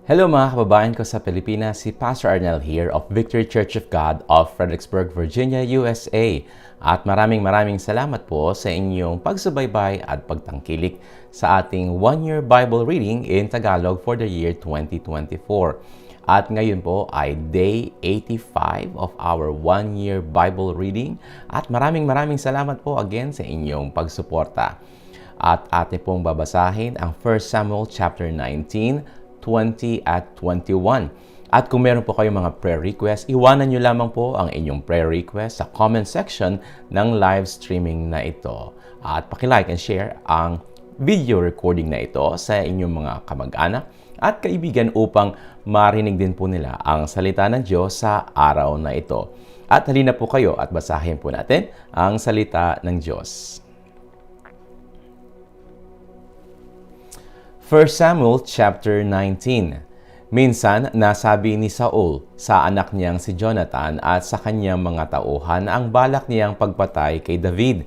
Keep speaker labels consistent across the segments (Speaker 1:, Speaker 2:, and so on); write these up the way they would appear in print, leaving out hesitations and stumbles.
Speaker 1: Hello mga kababayan ko sa Pilipinas, si Pastor Arnel here of Victory Church of God of Fredericksburg, Virginia, USA. At maraming salamat po sa inyong pagsubaybay at pagtangkilik sa ating one-year Bible reading in Tagalog for the year 2024. At ngayon po ay day 85 of our one-year Bible reading. At maraming salamat po again sa inyong pagsuporta. At ate pong babasahin ang 1 Samuel chapter 19, 20 at 21. At kung meron po kayong mga prayer request, iwanan nyo lamang po ang inyong prayer request sa comment section ng live streaming na ito. At paki-like and share ang video recording na ito sa inyong mga kamag-anak at kaibigan upang marinig din po nila ang salita ng Diyos sa araw na ito. At halina po kayo at basahin po natin ang salita ng Diyos. 1 Samuel chapter 19. Minsan, nasabi ni Saul sa anak niyang si Jonathan at sa kanyang mga tauhan ang balak niyang pagpatay kay David.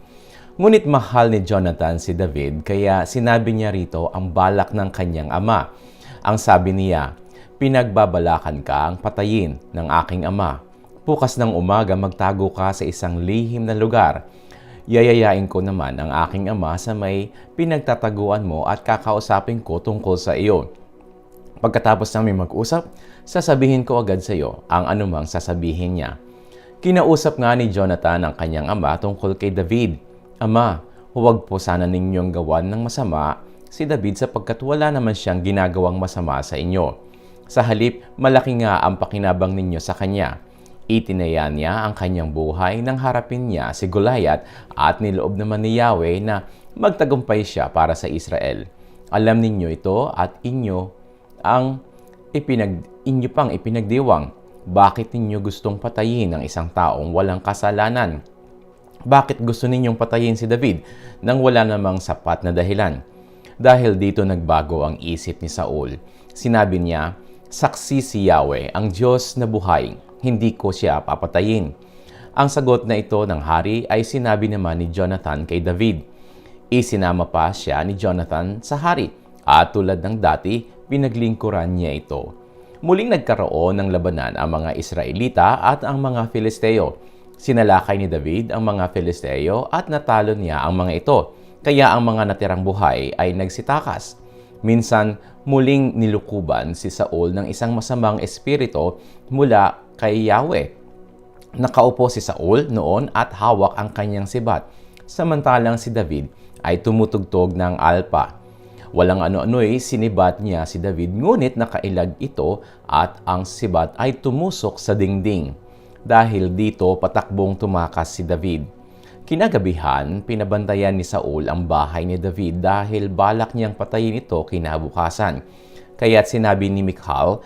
Speaker 1: Ngunit mahal ni Jonathan si David kaya sinabi niya rito ang balak ng kanyang ama. Ang sabi niya, "Pinagbabalakan ka ang patayin ng aking ama. Bukas ng umaga magtago ka sa isang lihim na lugar. Yayayain ko naman ang aking ama sa may pinagtataguan mo at kakausapin ko tungkol sa iyo. Pagkatapos namin mag-usap, sasabihin ko agad sa iyo ang anumang sasabihin niya." Kinausap nga ni Jonathan ang kanyang ama tungkol kay David. "Ama, huwag po sana ninyong gawan ng masama si David sapagkat wala naman siyang ginagawang masama sa inyo. Sa halip, malaki nga ang pakinabang ninyo sa kanya. Itinaya niya ang kanyang buhay nang harapin niya si Goliath at niloob naman ni Yahweh na magtagumpay siya para sa Israel. Alam ninyo ito at inyo pang ipinagdiwang. Bakit ninyo gustong patayin ang isang taong walang kasalanan? Bakit gusto ninyong patayin si David nang wala namang sapat na dahilan?" Dahil dito nagbago ang isip ni Saul. Sinabi niya, "Saksi si Yahweh, ang Diyos na buhay. Hindi ko siya papatayin." Ang sagot na ito ng hari ay sinabi naman ni Jonathan kay David. Isinama pa siya ni Jonathan sa hari at tulad ng dati, pinaglingkuran niya ito. Muling nagkaroon ng labanan ang mga Israelita at ang mga Filisteo. Sinalakay ni David ang mga Filisteo at natalo niya ang mga ito. Kaya ang mga natirang buhay ay nagsitakas. Minsan, muling nilukuban si Saul ng isang masamang espiritu mula kay Yahweh. Nakaupo si Saul noon at hawak ang kanyang sibat, samantalang si David ay tumutugtog ng alpa. Walang ano-ano'y sinibat niya si David, ngunit nakailag ito at ang sibat ay tumusok sa dingding. Dahil dito patakbong tumakas si David. Kinagabihan, pinabantayan ni Saul ang bahay ni David dahil balak niyang patayin ito kinabukasan. Kaya't sinabi ni Michal,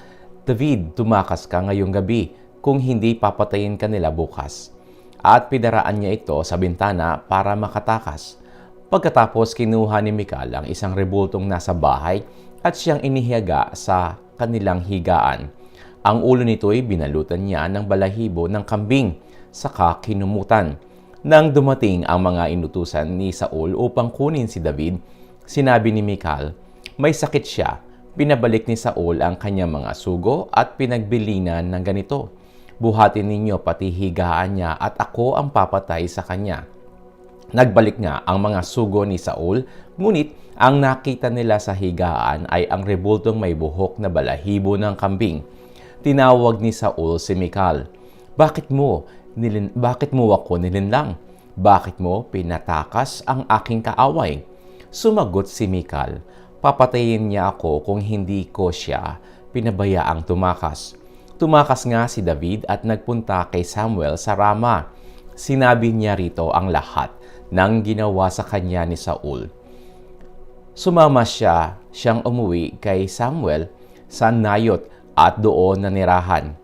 Speaker 1: "David, tumakas ka ngayong gabi, kung hindi papatayin ka nila bukas." At pinaraan niya ito sa bintana para makatakas. Pagkatapos kinuha ni Michal ang isang rebultong nasa bahay at siyang inihiyaga sa kanilang higaan. Ang ulo nito'y binalutan niya ng balahibo ng kambing, saka kinumutan. Nang dumating ang mga inutusan ni Saul upang kunin si David, sinabi ni Michal, "May sakit siya." Pinabalik ni Saul ang kanyang mga sugo at pinagbilinan ng ganito, "Buhatin ninyo pati higaan niya at ako ang papatay sa kanya." Nagbalik nga ang mga sugo ni Saul, ngunit ang nakita nila sa higaan ay ang rebultong may buhok na balahibo ng kambing. Tinawag ni Saul si Michal, Bakit mo ako nilinlang? Bakit mo pinatakas ang aking kaaway?" Sumagot si Michal, "Papatayin niya ako kung hindi ko siya pinabayaang tumakas." Tumakas nga si David at nagpunta kay Samuel sa Rama. Sinabi niya rito ang lahat ng ginawa sa kanya ni Saul. Sumama siyang umuwi kay Samuel sa Nayot at doon nanirahan.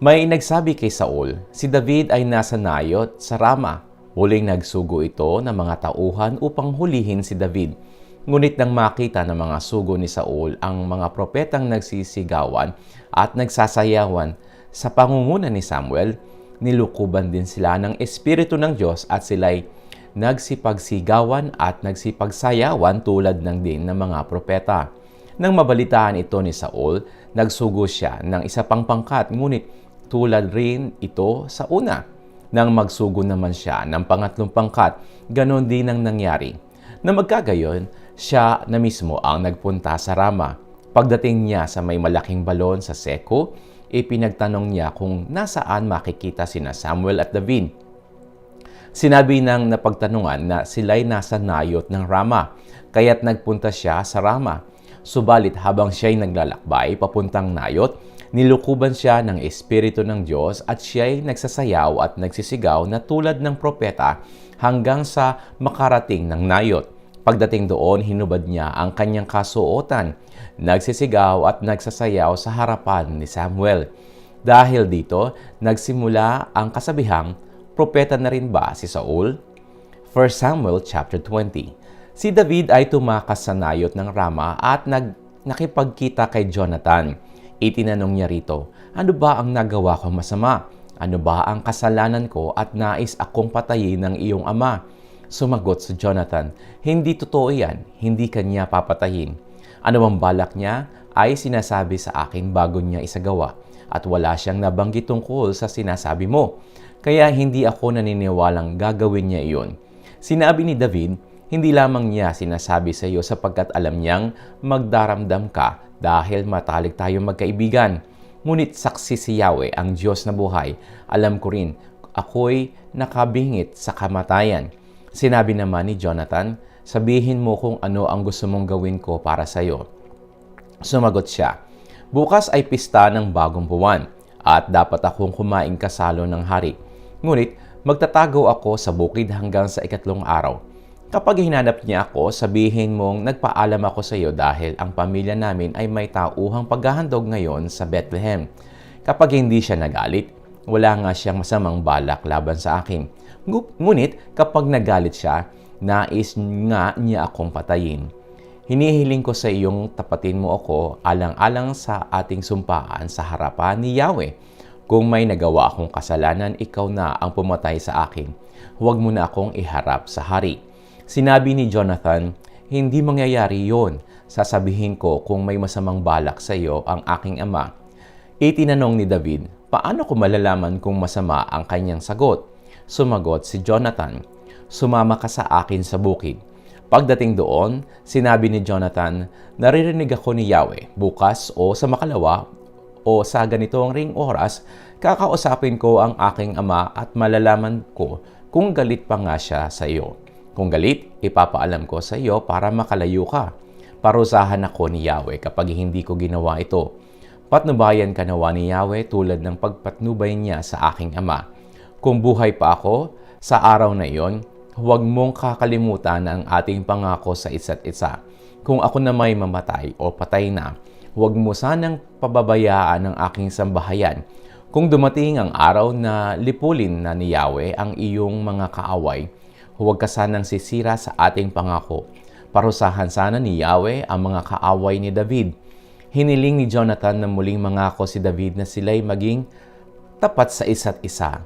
Speaker 1: May nagsabi kay Saul, si David ay nasa Nayot sa Rama. Muling nagsugo ito ng mga tauhan upang hulihin si David. Ngunit nang makita ng mga sugo ni Saul ang mga propetang nagsisigawan at nagsasayawan sa pangunguna ni Samuel, nilukuban din sila ng Espiritu ng Diyos at sila'y nagsipagsigawan at nagsipagsayawan tulad ng din ng mga propeta. Nang mabalitaan ito ni Saul, nagsugo siya ng isa pang pangkat, ngunit tulad rin ito sa una. Nang magsugo naman siya ng pangatlong pangkat, ganon din ang nangyari. Na magkagayon, siya na mismo ang nagpunta sa Rama. Pagdating niya sa may malaking balon sa Seko, ipinagtanong niya kung nasaan makikita sina Samuel at David. Sinabi ng napagtanungan na sila'y nasa nayot ng Rama, kaya't nagpunta siya sa Rama. Subalit habang siya'y naglalakbay papuntang nayot, nilukuban siya ng Espiritu ng Diyos at siya'y nagsasayaw at nagsisigaw na tulad ng propeta hanggang sa makarating ng nayot. Pagdating doon, hinubad niya ang kanyang kasuotan, nagsisigaw at nagsasayaw sa harapan ni Samuel. Dahil dito, nagsimula ang kasabihang, propeta na rin ba si Saul? 1 Samuel chapter 20. Si David ay tumakas sa nayot ng Rama at nakipagkita kay Jonathan. Itinanong niya rito, ano ba ang nagawa kong masama? Ano ba ang kasalanan ko at nais akong patayin ng iyong ama? Sumagot si Jonathan, hindi totoo yan, hindi kanya papatayin. Ano mang balak niya ay sinasabi sa akin bago niya isagawa at wala siyang nabanggit tungkol sa sinasabi mo. Kaya hindi ako naniniwalang gagawin niya iyon. Sinabi ni David, hindi lamang niya sinasabi sa iyo sapagkat alam niyang magdaramdam ka dahil matalik tayong magkaibigan. Ngunit saksi si Yahweh, ang Diyos na buhay. Alam ko rin, ako'y nakabingit sa kamatayan. Sinabi naman ni Jonathan, sabihin mo kung ano ang gusto mong gawin ko para sa iyo. Sumagot siya, bukas ay pista ng bagong buwan at dapat akong kumain kasalo ng hari. Ngunit magtatago ako sa bukid hanggang sa 3 araw. Kapag hinanap niya ako, sabihin mong nagpaalam ako sa iyo dahil ang pamilya namin ay may tauhang paghahandog ngayon sa Bethlehem. Kapag hindi siya nagalit, wala nga siyang masamang balak laban sa akin. Ngunit kapag nagalit siya, nais nga niya akong patayin. Hinihiling ko sa iyong tapatin mo ako alang-alang sa ating sumpaan sa harapan ni Yahweh. Kung may nagawa akong kasalanan, ikaw na ang pumatay sa akin. Huwag mo na akong iharap sa hari. Sinabi ni Jonathan, hindi mangyayari yon. Sasabihin ko kung may masamang balak sa iyo ang aking ama. Itinanong ni David, paano ko malalaman kung masama ang kanyang sagot? Sumagot si Jonathan, sumama ka sa akin sa bukid. Pagdating doon, sinabi ni Jonathan, naririnig ako ni Yahweh, bukas o sa makalawa o sa ganitong ring oras, kakausapin ko ang aking ama at malalaman ko kung galit pa nga siya sa iyo. Kung galit, ipapaalam ko sa iyo para makalayo ka. Parusahan ako ni Yahweh kapag hindi ko ginawa ito. Patnubayan ka nawa ni Yahweh tulad ng pagpatnubay niya sa aking ama. Kung buhay pa ako, sa araw na iyon, huwag mong kakalimutan ang ating pangako sa isa't isa. Kung ako na may mamatay o patay na, huwag mo sanang pababayaan ang aking sambahayan. Kung dumating ang araw na lipulin na ni Yahweh ang iyong mga kaaway, huwag ka sanang sisira sa ating pangako. Parusahan sana ni Yahweh ang mga kaaway ni David. Hiniling ni Jonathan na muling mangako si David na sila'y maging tapat sa isa't isa.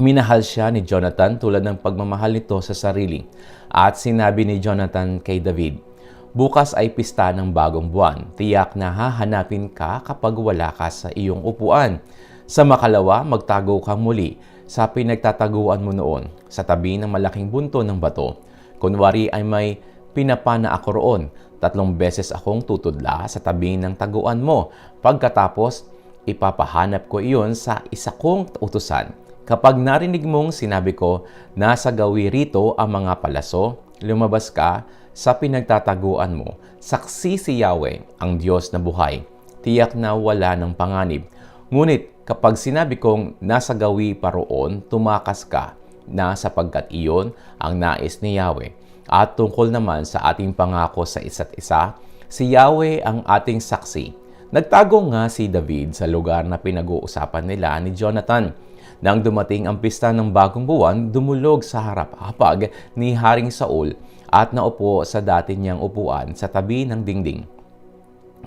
Speaker 1: Minahal siya ni Jonathan tulad ng pagmamahal nito sa sarili. At sinabi ni Jonathan kay David, bukas ay pista ng bagong buwan. Tiyak na hahanapin ka kapag wala ka sa iyong upuan. Sa makalawa, magtago kang muli sa pinagtataguan mo noon, sa tabi ng malaking bunto ng bato. Kunwari ay may pinapana ako roon. 3 beses akong tutudla sa tabi ng taguan mo. Pagkatapos, ipapahanap ko iyon sa isa kong utusan. Kapag narinig mong sinabi ko, nasa gawi rito ang mga palaso, lumabas ka sa pinagtataguan mo. Saksi si Yahweh, ang Diyos na buhay. Tiyak na wala ng panganib. Ngunit kapag sinabi kong nasa gawi pa roon, tumakas ka na sapagkat iyon ang nais ni Yahweh. At tungkol naman sa ating pangako sa isa't isa, si Yahweh ang ating saksi. Nagtago nga si David sa lugar na pinag-uusapan nila ni Jonathan. Nang dumating ang pista ng bagong buwan, dumulog sa harap-hapag ni Haring Saul at naupo sa dati niyang upuan sa tabi ng dingding.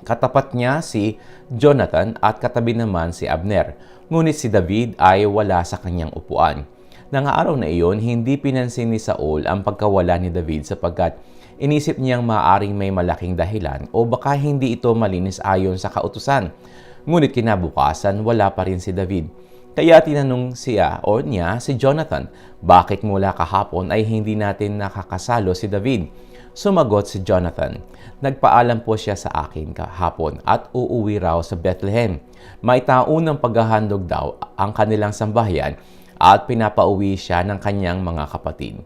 Speaker 1: Katapat niya si Jonathan at katabi naman si Abner. Ngunit si David ay wala sa kanyang upuan. Nang araw na iyon, hindi pinansin ni Saul ang pagkawala ni David sapagkat Inisip niyang maaaring may malaking dahilan o baka hindi ito malinis ayon sa kautusan. Ngunit kinabukasan, wala pa rin si David. Kaya tinanong niya si Jonathan, bakit mula kahapon ay hindi natin nakakasalo si David? Sumagot si Jonathan, nagpaalam po siya sa akin kahapon at uuwi raw sa Bethlehem. May taunang paghahandog daw ang kanilang sambahayan at pinapauwi siya ng kanyang mga kapatid.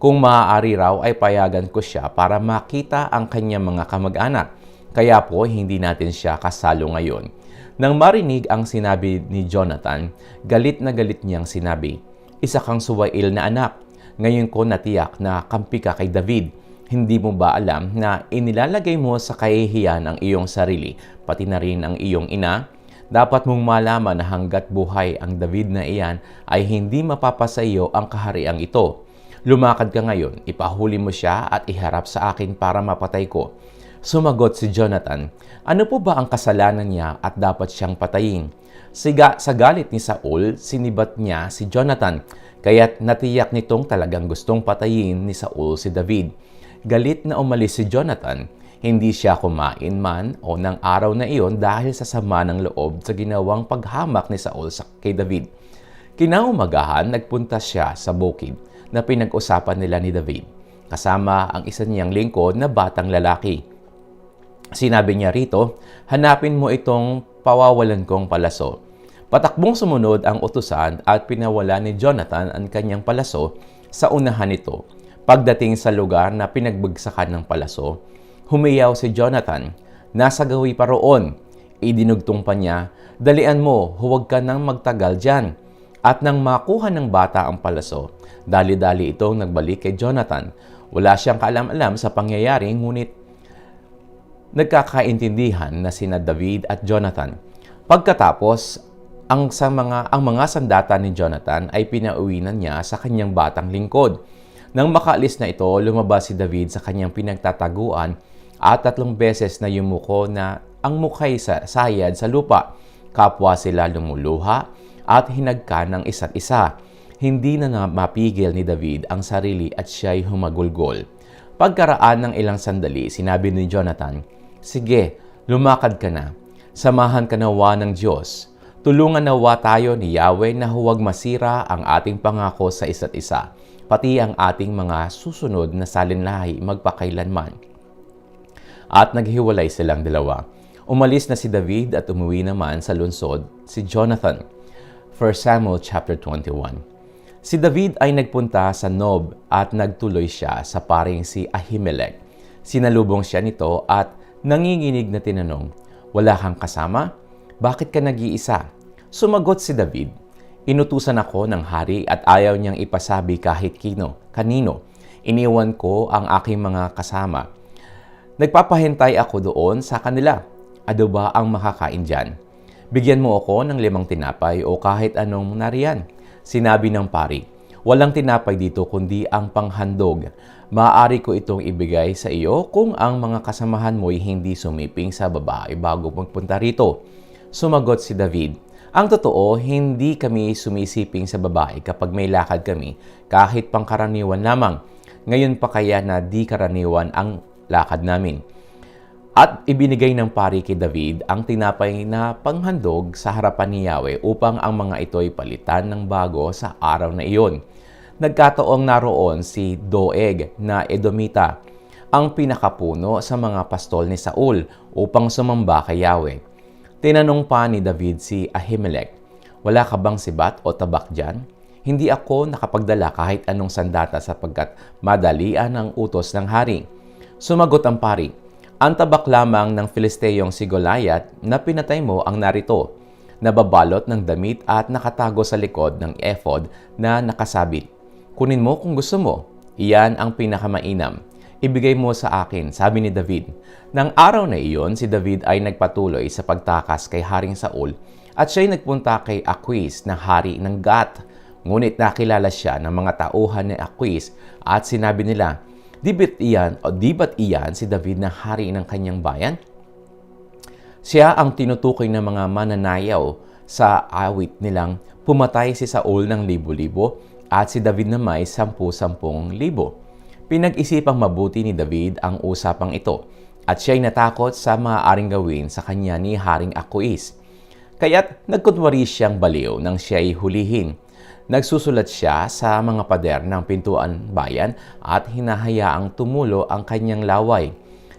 Speaker 1: Kung maaari raw ay payagan ko siya para makita ang kanyang mga kamag-anak. Kaya po hindi natin siya kasalo ngayon. Nang marinig ang sinabi ni Jonathan, galit na galit niyang sinabi, isa kang suwail na anak. Ngayon ko natiyak na kampi ka kay David. Hindi mo ba alam na inilalagay mo sa kahihiyan ang iyong sarili, pati na rin ang iyong ina? Dapat mong malaman na hanggat buhay ang David na iyan ay hindi mapapasa iyo ang kahariang ito. Lumakad ka ngayon, ipahuli mo siya at iharap sa akin para mapatay ko. Sumagot si Jonathan, ano po ba ang kasalanan niya at dapat siyang patayin? Sa galit ni Saul, sinibat niya si Jonathan, kaya't natiyak nitong talagang gustong patayin ni Saul si David. Galit na umalis si Jonathan, hindi siya kumain man o ng araw na iyon dahil sa sama ng loob sa ginawang paghamak ni Saul kay David. Kinaumagahan, nagpunta siya sa bukid na pinag-usapan nila ni David, kasama ang isa niyang lingkod na batang lalaki. Sinabi niya rito, hanapin mo itong pawawalan kong palaso. Patakbong sumunod ang utusan at pinawala ni Jonathan ang kanyang palaso sa unahan nito. Pagdating sa lugar na pinagbagsakan ng palaso, humiyaw si Jonathan, nasa gawi pa roon. Idinugtong pa niya, dalian mo, huwag ka nang magtagal dyan. At nang makuha ng bata ang palaso, dali-dali itong nagbalik kay Jonathan. Wala siyang kaalam-alam sa pangyayari, ngunit nagkakaintindihan na sina David at Jonathan. Pagkatapos, ang mga sandata ni Jonathan ay pinauwi na niya sa kanyang batang lingkod. Nang makaalis na ito, lumabas si David sa kanyang pinagtataguan at 3 beses na yumuko na ang mukhay sayad sa lupa. Kapwa sila lumuluha at hinagka ng isa't isa. Hindi na mapigil ni David ang sarili at siya'y humagulgol. Pagkaraan ng ilang sandali, sinabi ni Jonathan, sige, lumakad ka na. Samahan ka nawa ng Diyos. Tulungan nawa tayo ni Yahweh na huwag masira ang ating pangako sa isa't isa, pati ang ating mga susunod na salinlahi magpakailanman. At naghiwalay silang dalawa. Umalis na si David at umuwi naman sa lungsod si Jonathan. 1 Samuel chapter 21. Si David ay nagpunta sa Nob at nagtuloy siya sa paring si Ahimelech. Sinalubong siya nito at nanginginig na tinanong, wala kang kasama? Bakit ka nag-iisa? Sumagot si David, inutusan ako ng hari at ayaw niyang ipasabi kahit kanino. Iniwan ko ang aking mga kasama. Nagpapahintay ako doon sa kanila. Ano ba ang makakain dyan? Bigyan mo ako ng 5 tinapay o kahit anong nariyan. Sinabi ng pari, walang tinapay dito kundi ang panghandog. Maaari ko itong ibigay sa iyo kung ang mga kasamahan mo'y hindi sumiping sa babae bago magpunta rito. Sumagot si David, ang totoo, hindi kami sumisiping sa babae kapag may lakad kami, kahit pangkaraniwan lamang. Ngayon pa kaya na di karaniwan ang lakad namin. At ibinigay ng pari kay David ang tinapay na panghandog sa harapan ni Yahweh upang ang mga ito'y palitan ng bago sa araw na iyon. Nagkataong naroon si Doeg na Edomita, ang pinakapuno sa mga pastol ni Saul upang sumamba kay Yahweh. Tinanong pa ni David si Ahimelech, wala ka bang sibat o tabak dyan? Hindi ako nakapagdala kahit anong sandata sapagkat madalian ang utos ng hari. Sumagot ang pari, ang tabak lamang ng Filisteyong si Goliath na pinatay mo ang narito, nababalot ng damit at nakatago sa likod ng ephod na nakasabit. Kunin mo kung gusto mo. Iyan ang pinakamainam. Ibigay mo sa akin, sabi ni David. Nang araw na iyon, si David ay nagpatuloy sa pagtakas kay Haring Saul at siya'y nagpunta kay Aquis na hari ng Gath. Ngunit nakilala siya ng mga tauhan ni Aquis at sinabi nila, di ba't iyan si David na hari ng kanyang bayan? Siya ang tinutukoy ng mga mananayaw sa awit nilang pumatay si Saul ng libo-libo at si David na may 10,000. Pinag-isipang mabuti ni David ang usapang ito at siya'y natakot sa maaaring gawin sa kanya ni Haring Akuis. Kaya't nagkunwari siyang baliw nang siya'y hulihin. Nagsusulat siya sa mga pader ng pintuan bayan at hinahayaang tumulo ang kanyang laway.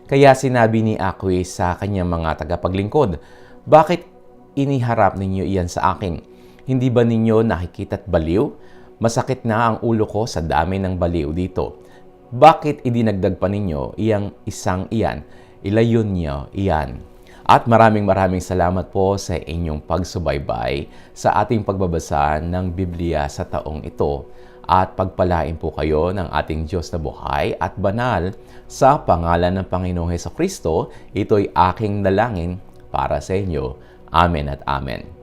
Speaker 1: Kaya sinabi ni Akuis sa kanyang mga tagapaglingkod, "Bakit iniharap ninyo iyan sa akin? Hindi ba ninyo nakikita't baliw? Masakit na ang ulo ko sa dami ng baliw dito. Bakit idinagdag pa ninyo iyang isang iyan? Ilayon niyo iyan." At maraming salamat po sa inyong pagsubaybay sa ating pagbabasa ng Biblia sa taong ito. At pagpalain po kayo ng ating Diyos na buhay at banal sa pangalan ng Panginoong Hesukristo. Ito'y aking dalangin para sa inyo. Amen at amen.